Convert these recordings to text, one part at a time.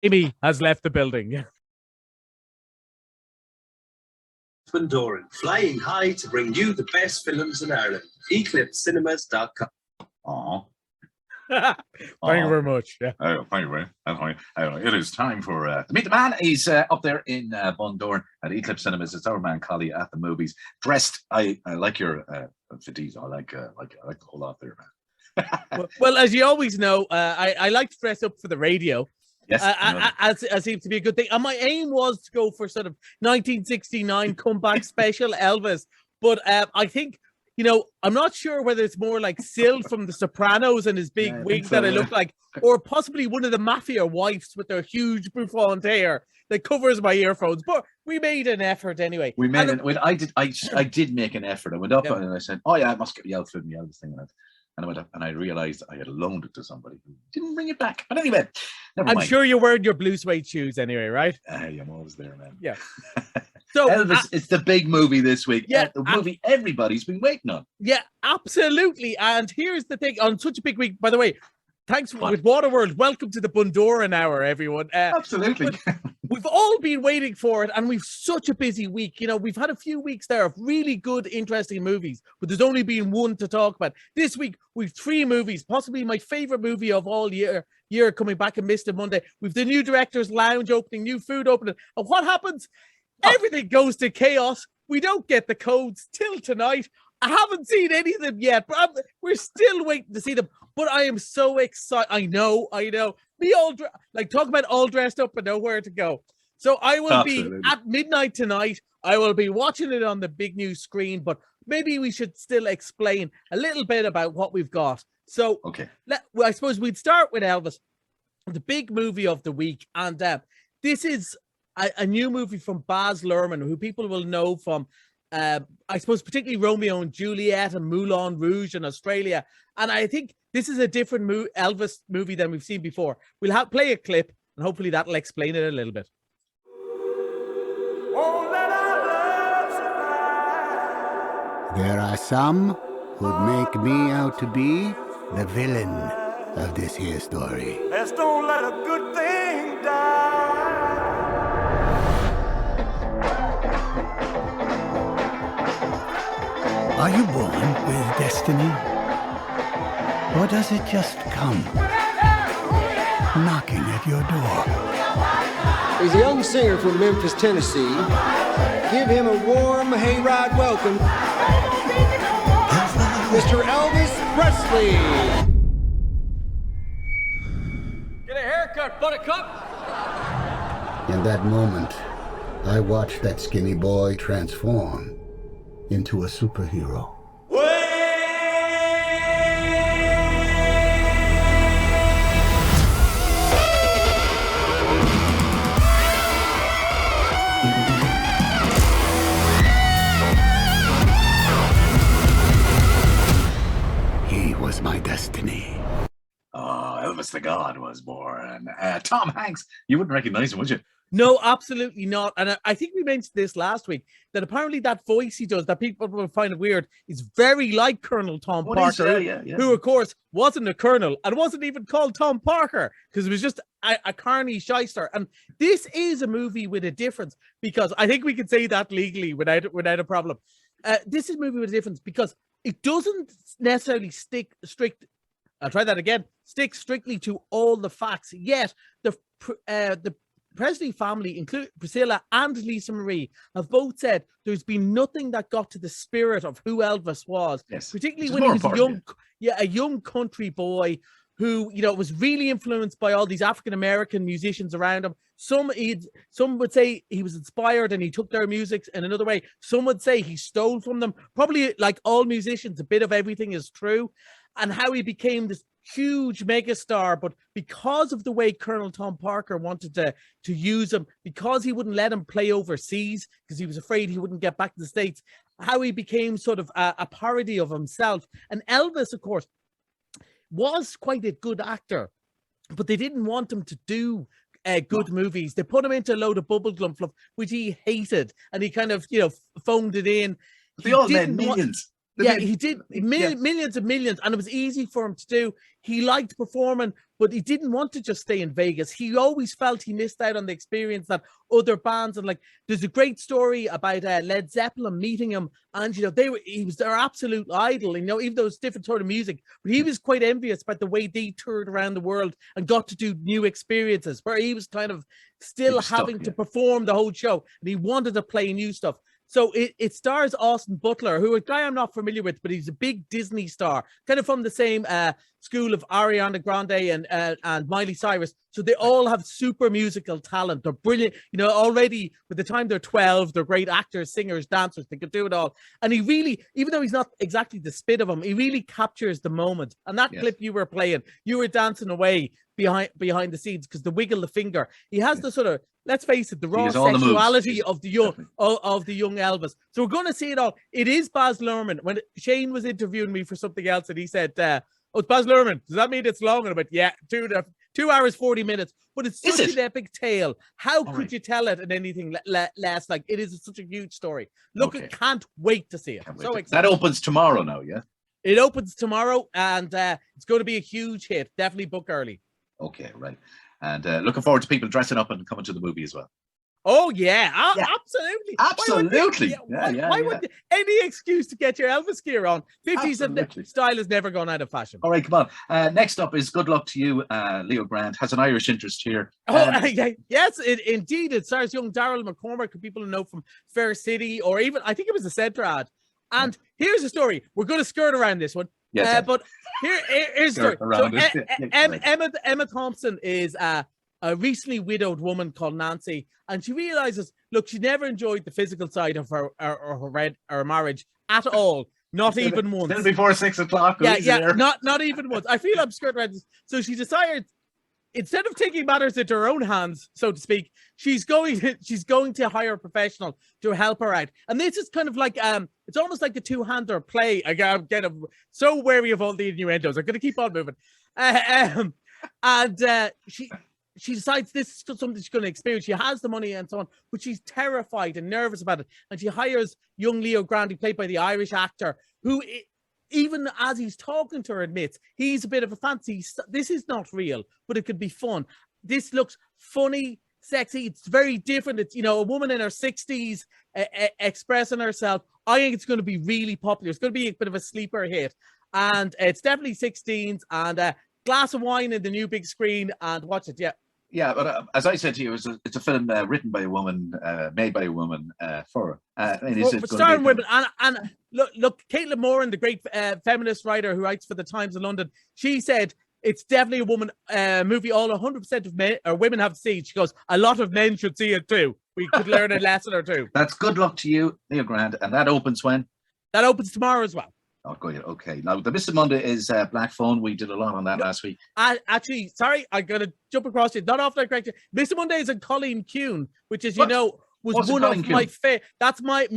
Amy has left the building. Bundoran, flying high to bring you the best films in Ireland. EclipseCinemas.com. Aw. Thank you very much. Yeah. Oh, thank you very much. It is time for to meet the man. He's up there in Bundoran at Eclipse Cinemas. It's our man Collie at the movies. Dressed, I like your fatigues. I like the whole lot there, man. well, as you always know, I like to dress up for the radio. Yes, as seems to be a good thing. And my aim was to go for sort of 1969 comeback special Elvis, but I think. I'm not sure whether it's more like Sil from The Sopranos and his big wig that I look like, or possibly one of the mafia wives with their huge bouffant hair that covers my earphones. But we made an effort anyway. I did make an effort. I went up and I said, "Oh yeah, I must get the outfit and the Elvis thing." And I went up and I realized I had loaned it to somebody who didn't bring it back. But anyway, never mind. I'm sure you're wearing your blue suede shoes anyway, right? I'm always there, man. Yeah. So Elvis, it's the big movie this week. Yeah, the movie everybody's been waiting on. Yeah, absolutely. And here's the thing: on such a big week, by the way, thanks with Waterworld. Welcome to the Bundoran Hour, everyone. Absolutely. We've all been waiting for it, and we've such a busy week. We've had a few weeks there of really good, interesting movies, but there's only been one to talk about. This week, we've 3 movies, possibly my favorite movie of all year coming back and missed it Monday. We've the new Director's Lounge opening, new food opening. And what happens? Everything goes to chaos. We don't get the codes till tonight. I haven't seen any of them yet, but we're still waiting to see them. But I am so excited. I know. Me talk about all dressed up and nowhere to go. So I will be at midnight tonight. I will be watching it on the big new screen, but maybe we should still explain a little bit about what we've got. So I suppose we'd start with Elvis, the big movie of the week. And this is a new movie from Baz Luhrmann, who people will know from, I suppose, particularly Romeo and Juliet and Moulin Rouge in Australia. And I think this is a different Elvis movie than we've seen before. We'll play a clip, and hopefully that'll explain it a little bit. There are some who'd make me out to be the villain of this here story. Let's don't let a good thing die. Are you born with destiny? Or does it just come knocking at your door? He's a young singer from Memphis, Tennessee. Give him a warm hayride welcome, Mr. Elvis Presley. Get a haircut, buttercup. In that moment, I watched that skinny boy transform into a superhero. He was my destiny. Oh, Elvis the God was born. Tom Hanks, you wouldn't recognize him, would you? No, absolutely not. And I think we mentioned this last week, that apparently that voice he does, that people will find it weird, is very like Colonel Tom Parker, who, of course, wasn't a colonel and wasn't even called Tom Parker, because it was just a carny shyster. And this is a movie with a difference, because I think we can say that legally without a problem. This is a movie with a difference because it doesn't necessarily stick strictly to all the facts. Yet the Presley family, including Priscilla and Lisa Marie, have both said there's been nothing that got to the spirit of who Elvis was, particularly when he was a young country boy who, was really influenced by all these African-American musicians around him. Some would say he was inspired and he took their music in another way. Some would say he stole from them. Probably, like all musicians, a bit of everything is true. And how he became this huge megastar, but because of the way Colonel Tom Parker wanted to use him, because he wouldn't let him play overseas, because he was afraid he wouldn't get back to the States, how he became sort of a parody of himself. And Elvis, of course, was quite a good actor, but they didn't want him to do good movies. They put him into a load of bubblegum fluff, which he hated, and he kind of, phoned it in. They all made millions. Yeah, he did millions and millions, and it was easy for him to do. He liked performing, but he didn't want to just stay in Vegas. He always felt he missed out on the experience that other bands, and like there's a great story about Led Zeppelin meeting him, and he was their absolute idol. Even though it's different sort of music, but he was quite envious about the way they toured around the world and got to do new experiences, where he was kind of still having to perform the whole show, and he wanted to play new stuff. So it stars Austin Butler, who a guy I'm not familiar with, but he's a big Disney star, kind of from the same school of Ariana Grande and Miley Cyrus. So they all have super musical talent. They're brilliant. Already by the time they're 12, they're great actors, singers, dancers. They could do it all. And he really, even though he's not exactly the spit of him, he really captures the moment. And that clip you were playing, you were dancing away behind the scenes because the wiggle the finger. He has the sort of, let's face it, the raw sexuality of the young Elvis. So we're going to see it all. It is Baz Luhrmann. When Shane was interviewing me for something else, and he said, "Oh, it's Baz Luhrmann. Does that mean it's long?" And I went, "Yeah, 2 hours 40 minutes." But it's such an epic tale. How could you tell it in anything less? Like it is such a huge story. Look, I can't wait to see it. So excited. That opens tomorrow now, yeah. It opens tomorrow, and it's going to be a huge hit. Definitely book early. Okay, right. And looking forward to people dressing up and coming to the movie as well. Oh, yeah. Absolutely. Absolutely. Why would any excuse to get your Elvis gear on? 50s style has never gone out of fashion. All right, come on. Next up is Good Luck to You. Leo Grant has an Irish interest here. Yes, indeed. It stars young Daryl McCormack, who people know from Fair City, or even, I think it was a Centra ad. And here's the story. We're going to skirt around this one. Yes, but here's the story. So Emma Thompson is a recently widowed woman called Nancy, and she realizes, look, she never enjoyed the physical side of her marriage at all. Not even once. Still before 6 o'clock. Not even once. I feel I'm skirting around this. So she decided, instead of taking matters into her own hands, so to speak, she's going to hire a professional to help her out. And this is kind of like it's almost like a two-hander play. I'm getting so wary of all the innuendos. I'm going to keep on moving. She decides this is something she's going to experience. She has the money and so on, but she's terrified and nervous about it. And she hires young Leo Grande, played by the Irish actor, who, even as he's talking to her, admits he's a bit of a fancy. This is not real, but it could be fun. This looks funny, sexy. It's very different. It's, a woman in her 60s expressing herself. I think it's going to be really popular. It's going to be a bit of a sleeper hit. And it's definitely 16s, and glass of wine in the new big screen, and watch it. Yeah, but as I said to you, it's a film written by a woman, made by a woman, for starring women. And look, Caitlin Moran, the great feminist writer who writes for the Times of London, she said it's definitely a woman movie. All 100% of men or women have seen. She goes, a lot of men should see it too. We could learn a lesson or two. That's Good Luck to You, Leo Grant, and that opens when? That opens tomorrow as well. Oh, good. Okay. Now, the Mr. Monday is Black Phone. We did a lot on that last week. Actually, sorry, I'm going to jump across it. Not often I correct you. Mr. Monday is in Colleen Kuhn, which is, was one of my favorite. That's my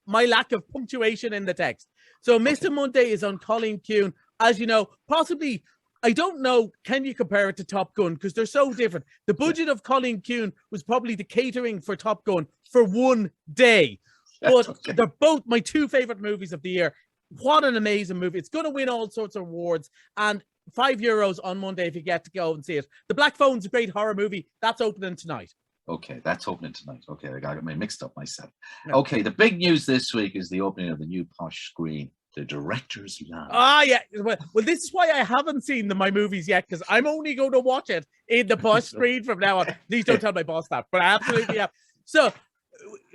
lack of punctuation in the text. So Mr. Monday is on Colleen Kuhn. As you know, possibly, I don't know, can you compare it to Top Gun? Because they're so different. The budget of Colleen Kuhn was probably the catering for Top Gun for one day. But they're both my two favorite movies of the year. What an amazing movie. It's going to win all sorts of awards, and €5 on Monday if you get to go and see it. The Black Phone's a great horror movie. That's opening tonight. Okay, that's opening tonight. Okay, I got me mixed up myself. No. Okay, the big news this week is the opening of the new posh screen, the Director's Lounge. Yeah. Well, this is why I haven't seen my movies yet, because I'm only going to watch it in the posh screen from now on. Please don't tell my boss that, but I absolutely have. So,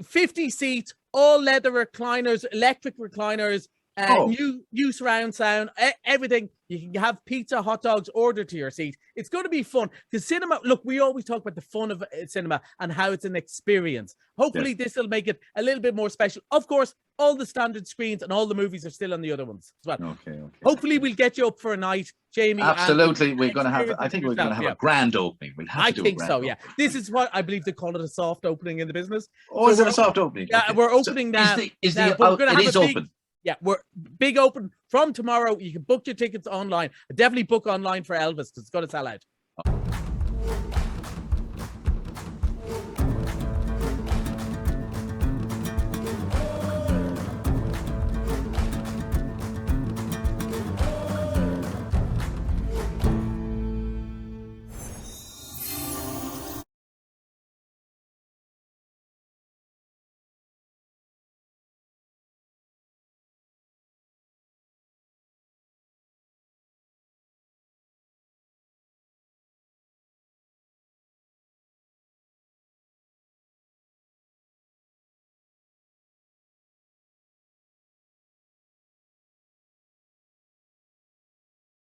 50 seats, all leather recliners, electric recliners, new surround sound, everything. You can have pizza, hot dogs ordered to your seat. It's going to be fun because cinema, look, we always talk about the fun of cinema and how it's an experience. Hopefully this will make it a little bit more special. Of course, all the standard screens and all the movies are still on the other ones as well. Okay. Hopefully we'll get you up for a night, Jamie. Absolutely. We're going to have, I think we're going to have a grand opening. I think so, yeah. This is what I believe they call it, a soft opening in the business. Oh, is it a soft opening? Yeah, we're opening now. It is open. Yeah, we're big open from tomorrow. You can book your tickets online. Definitely book online for Elvis because it's going to sell out.